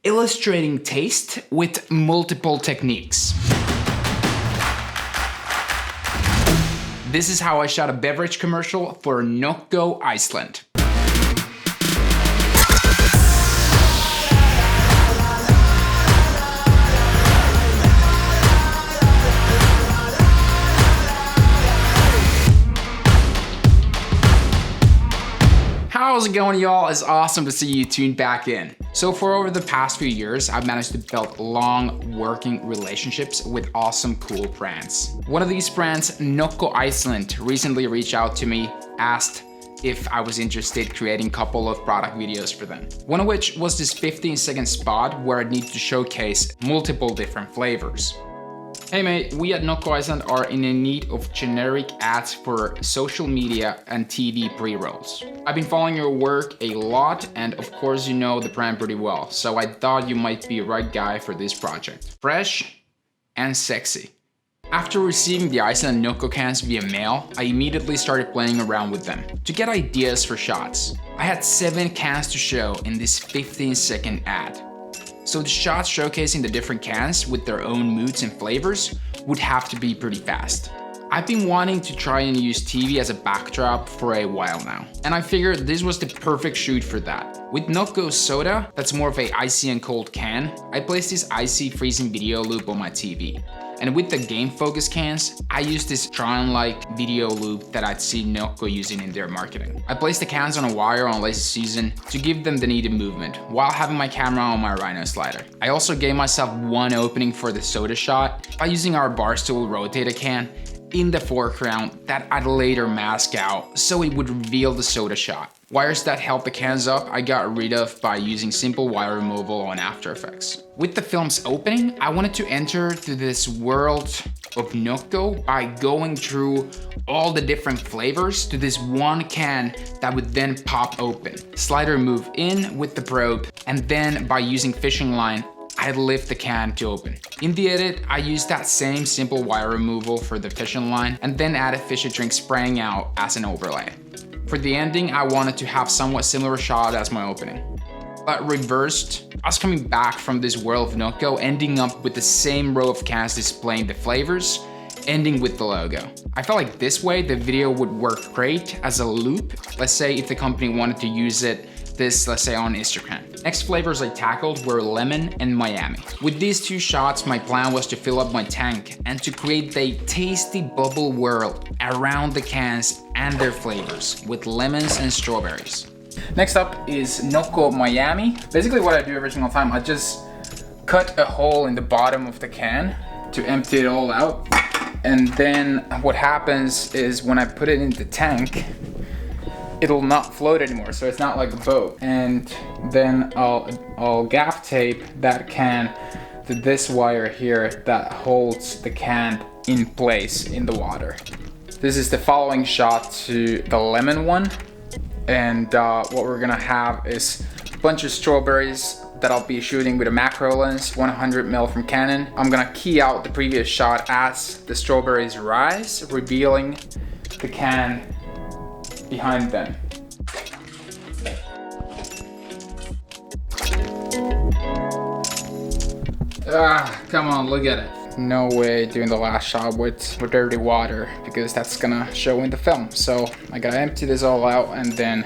illustrating taste with multiple techniques. This is how I shot a beverage commercial for Nocco Iceland. How's it going, y'all? It's awesome to see you tuned back in. So for over the past few years, I've managed to build long working relationships with awesome, cool brands. One of these brands, Nocco Iceland, recently reached out to me, asked if I was interested in creating a couple of product videos for them. One of which was this 15-second spot where I need to showcase multiple different flavors. Hey mate, we at Nocco Iceland are in need of generic ads for social media and TV pre-rolls. I've been following your work a lot and of course you know the brand pretty well, so I thought you might be the right guy for this project. Fresh and sexy. After receiving the Iceland Nocco cans via mail, I immediately started playing around with them to get ideas for shots. I had 7 cans to show in this 15-second ad. So the shots showcasing the different cans with their own moods and flavors would have to be pretty fast. I've been wanting to try and use TV as a backdrop for a while now, and I figured this was the perfect shoot for that. With Nocco soda, that's more of a icy and cold can, I placed this icy freezing video loop on my TV. And with the game focus cans, I used this Tron-like video loop that I'd seen Nocco using in their marketing. I placed the cans on a wire on lazy season to give them the needed movement, while having my camera on my Rhino slider. I also gave myself one opening for the soda shot by using our bar stool rotator can in the foreground that I'd later mask out so it would reveal the soda shot. Wires that held the cans up I got rid of by using simple wire removal on After Effects. With the film's opening, I wanted to enter to this world of Nocco by going through all the different flavors to this one can that would then pop open. Slider move in with the probe, and then by using fishing line, I'd lift the can to open. In the edit, I used that same simple wire removal for the fishing line and then added fishy drink spraying out as an overlay. For the ending, I wanted to have somewhat similar shot as my opening. But reversed, I was coming back from this world of Nocco, ending up with the same row of cans displaying the flavors, ending with the logo. I felt like this way the video would work great as a loop. Let's say if the company wanted to use it, let's say on Instagram. Next flavors I tackled were lemon and Miami. With these 2 shots, my plan was to fill up my tank and to create a tasty bubble world around the cans and their flavors with lemons and strawberries. Next up is Nocco Miami. Basically what I do every single time, I just cut a hole in the bottom of the can to empty it all out. And then what happens is when I put it in the tank, it'll not float anymore, so it's not like a boat. And then I'll gaff tape that can to this wire here that holds the can in place in the water. This is the following shot to the lemon one. And what we're gonna have is a bunch of strawberries that I'll be shooting with a macro lens, 100mm from Canon. I'm gonna key out the previous shot as the strawberries rise, revealing the can behind them. Come on, look at it. No way doing the last shot with dirty water because that's gonna show in the film. So I gotta empty this all out and then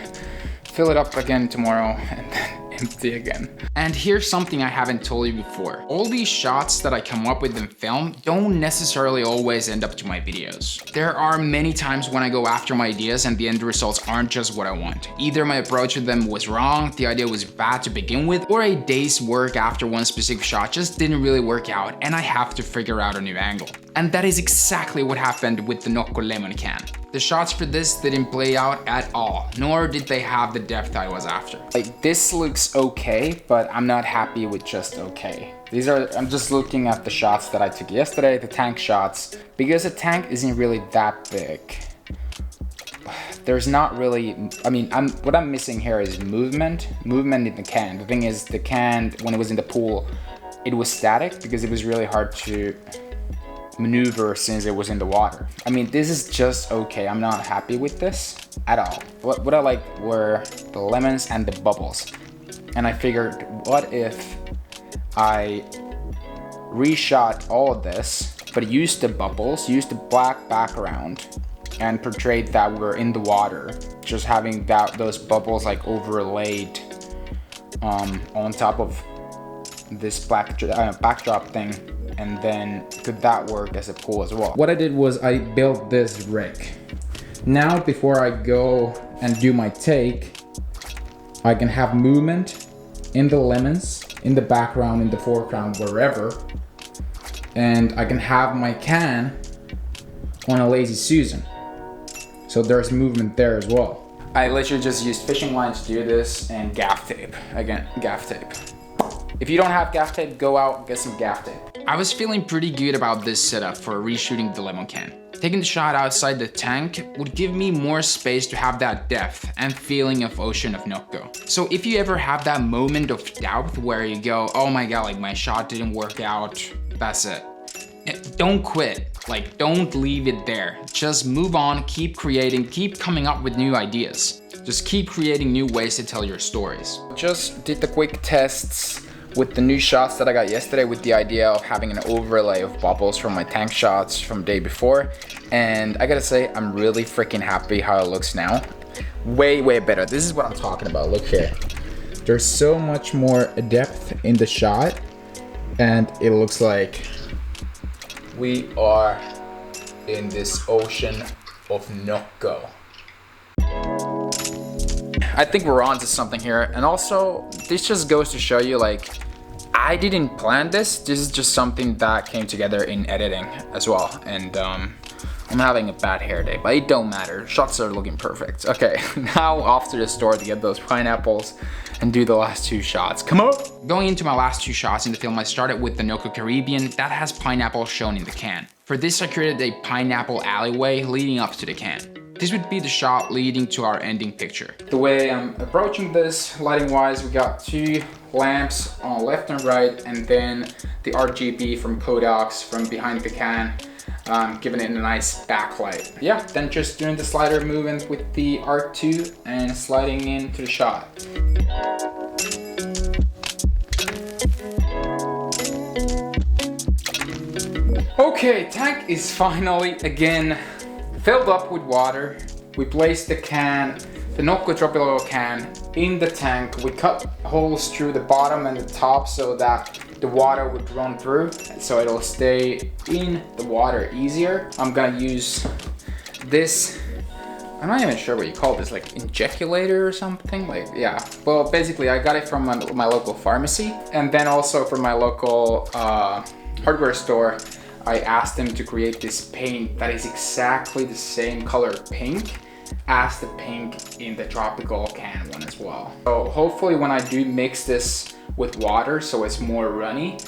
fill it up again tomorrow and then empty again. And here's something I haven't told you before. All these shots that I come up with in film don't necessarily always end up to my videos. There are many times when I go after my ideas and the end results aren't just what I want. Either my approach to them was wrong, the idea was bad to begin with, or a day's work after one specific shot just didn't really work out and I have to figure out a new angle. And that is exactly what happened with the Nocco lemon can. The shots for this didn't play out at all, nor did they have the depth I was after. Like, this looks okay, but I'm not happy with just okay. I'm just looking at the shots that I took yesterday, the tank shots. Because the tank isn't really that big, there's not really, what I'm missing here is movement in the can. The thing is, the can, when it was in the pool, it was static because it was really hard to maneuver since it was in the water. I mean, this is just okay. I'm not happy with this at all. What I liked were the lemons and the bubbles. And I figured, what if I reshot all of this, but used the bubbles, used the black background, and portrayed that we're in the water, just having those bubbles like overlaid on top of this backdrop thing. And then could that work as a pool as well? What I did was I built this rig. Now before I go and do my take, I can have movement in the lemons, in the background, in the foreground, wherever. And I can have my can on a lazy Susan. So there's movement there as well. I literally just used fishing line to do this and gaff tape. Again, gaff tape. If you don't have gaff tape, go out and get some gaff tape. I was feeling pretty good about this setup for reshooting the lemon can. Taking the shot outside the tank would give me more space to have that depth and feeling of ocean of Nocco. So if you ever have that moment of doubt where you go, oh my god, like my shot didn't work out, that's it. Don't quit, like don't leave it there. Just move on, keep creating, keep coming up with new ideas. Just keep creating new ways to tell your stories. Just did the quick tests with the new shots that I got yesterday with the idea of having an overlay of bubbles from my tank shots from the day before. And I gotta say, I'm really freaking happy how it looks now. Way, way better. This is what I'm talking about, look here. There's so much more depth in the shot and it looks like we are in this ocean of Nocco. I think we're on to something here, and also this just goes to show you like I didn't plan this. This is just something that came together in editing as well, and I'm having a bad hair day, but it don't matter. Shots are looking perfect. Okay, now off to the store to get those pineapples and do the last two shots. Come on! Going into my last two shots in the film, I started with the Nocco Caribbean that has pineapple shown in the can. For this, I created a pineapple alleyway leading up to the can. This would be the shot leading to our ending picture. The way I'm approaching this, lighting wise, we got two lamps on left and right, and then the RGB from Kodak's from behind the can, giving it a nice backlight. Yeah, then just doing the slider movement with the R2 and sliding into the shot. Okay, tank is finally again filled up with water. We placed the can, the Nocco Tropical can, in the tank. We cut holes through the bottom and the top so that the water would run through, so it'll stay in the water easier. I'm gonna use this, I'm not even sure what you call this, like injeculator or something, like, yeah. Well, basically I got it from my local pharmacy, and then also from my local hardware store. I asked them to create this paint that is exactly the same color pink as the pink in the tropical can one as well. So hopefully when I do mix this with water so it's more runny,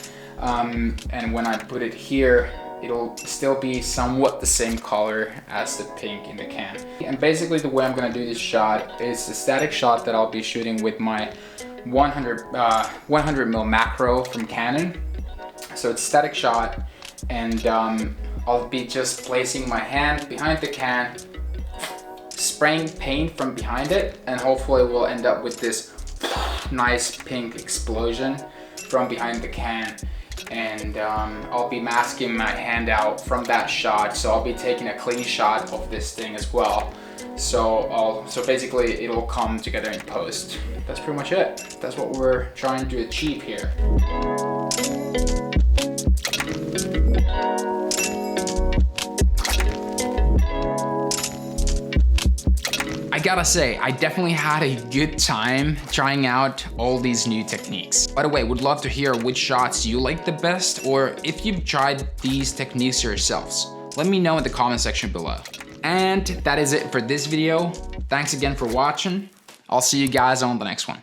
and when I put it here, it'll still be somewhat the same color as the pink in the can. And basically the way I'm gonna do this shot is a static shot that I'll be shooting with my 100mm macro from Canon. So it's a static shot, and I'll be just placing my hand behind the can, spraying paint from behind it, and hopefully we'll end up with this nice pink explosion from behind the can. And I'll be masking my hand out from that shot, so I'll be taking a clean shot of this thing as well. So basically it'll come together in post. That's pretty much it. That's what we're trying to achieve here. I gotta say, I definitely had a good time trying out all these new techniques. By the way, would love to hear which shots you like the best, or if you've tried these techniques yourselves. Let me know in the comment section below. And that is it for this video. Thanks again for watching. I'll see you guys on the next one.